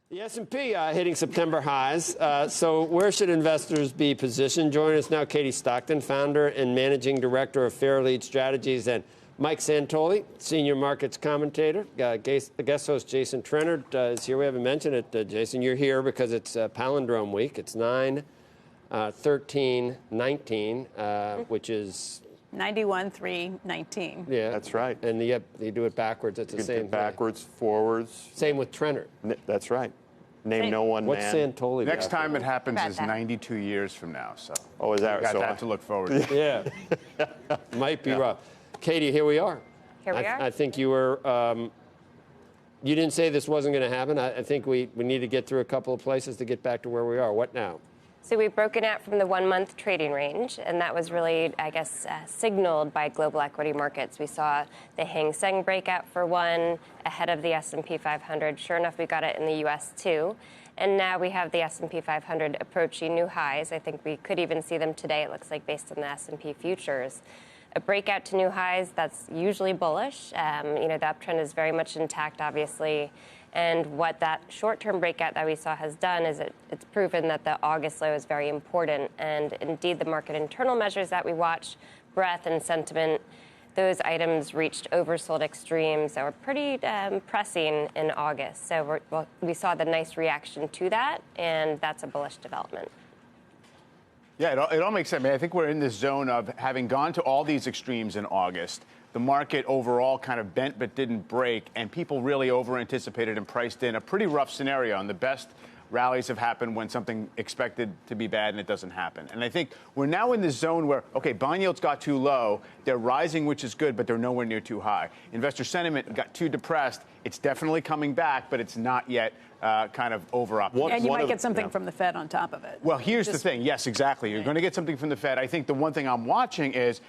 The S&P hitting September highs. So where should investors be positioned? Joining us now, Katie Stockton, founder and managing director of Fairlead Strategies, and Mike Santoli, senior markets commentator. Guest host Jason Trennert is here. We haven't mentioned it. Jason, you're here because it's Palindrome Week. It's 9, 13, 19, which is 91, 3, 19. Yeah, that's right. And you do it backwards. It's the same backwards, forwards. Same with Trennert. That's right. Name no one What's man. Santoli? Next time it happens is 92 years from now. So is that got so that to look forward to. Yeah, might be rough. Katie, here we are. Here we are. I think you were. You didn't say this wasn't going to happen. I think we need to get through a couple of places to get back to where we are. What now? So we've broken out from the 1-month trading range, and that was really, I guess, signaled by global equity markets. We saw the Hang Seng breakout for one ahead of the S&P 500. Sure enough, we got it in the U.S. too. And now we have the S&P 500 approaching new highs. I think we could even see them today, it looks like, based on the S&P futures. A breakout to new highs, that's usually bullish. The uptrend is very much intact, obviously. And what that short-term breakout that we saw has done is it's proven that the August low is very important. And indeed, the market internal measures that we watch, breadth and sentiment, those items reached oversold extremes that were pretty pressing in August. So we saw the nice reaction to that, and that's a bullish development. Yeah, it all makes sense. I mean, I think we're in this zone of having gone to all these extremes in August. The market overall kind of bent but didn't break, and people really over-anticipated and priced in a pretty rough scenario. And the best rallies have happened when something expected to be bad and it doesn't happen. And I think we're now in this zone where, okay, bond yields got too low. They're rising, which is good, but they're nowhere near too high. Investor sentiment got too depressed. It's definitely coming back, but it's not yet kind of over-optimistic. And you might get something from the Fed on top of it. Well, here's the thing. Yes, exactly. You're going to get something from the Fed. I think the one thing I'm watching is,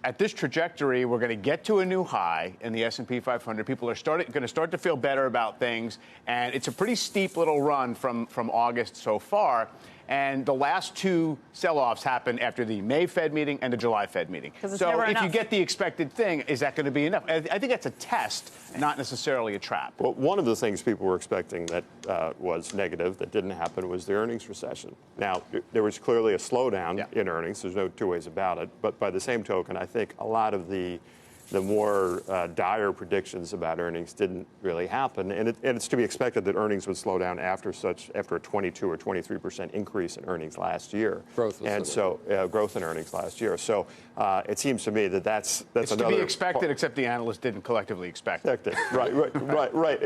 at this trajectory, we're going to get to a new high in the S&P 500. People are going to start to feel better about things, and it's a pretty steep little run from August so far. And the last two sell-offs happened after the May Fed meeting and the July Fed meeting. So if you get the expected thing, is that going to be enough? I think that's a test, not necessarily a trap. Well, one of the things people were expecting that was negative that didn't happen was the earnings recession. Now, there was clearly a slowdown in earnings. There's no two ways about it. But by the same token, I think a lot of the more dire predictions about earnings didn't really happen. And it's to be expected that earnings would slow down after a 22 or 23% increase in earnings last year. Growth in earnings last year. So it seems to me that's it's another to be expected, except the analysts didn't collectively expect it. Right.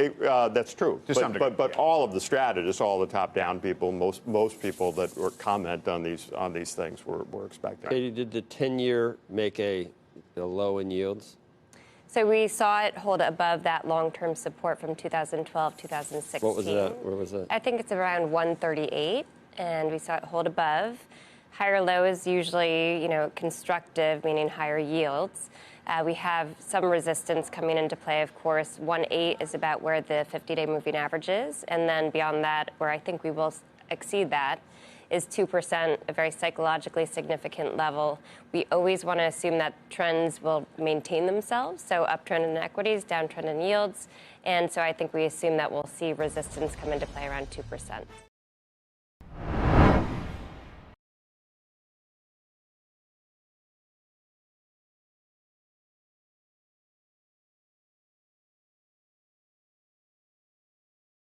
That's true. But all of the strategists, all the top-down people, most people that comment on these things were expecting. Katie, did the 10-year make a low in yields? So we saw it hold above that long-term support from 2012, 2016. What was that? Where was that? I think it's around 138, and we saw it hold above. Higher low is usually, constructive, meaning higher yields. We have some resistance coming into play, of course. 1.8 is about where the 50-day moving average is, and then beyond that, where I think we will exceed that, is 2%, a very psychologically significant level. We always want to assume that trends will maintain themselves, so uptrend in equities, downtrend in yields, and so I think we assume that we'll see resistance come into play around 2%.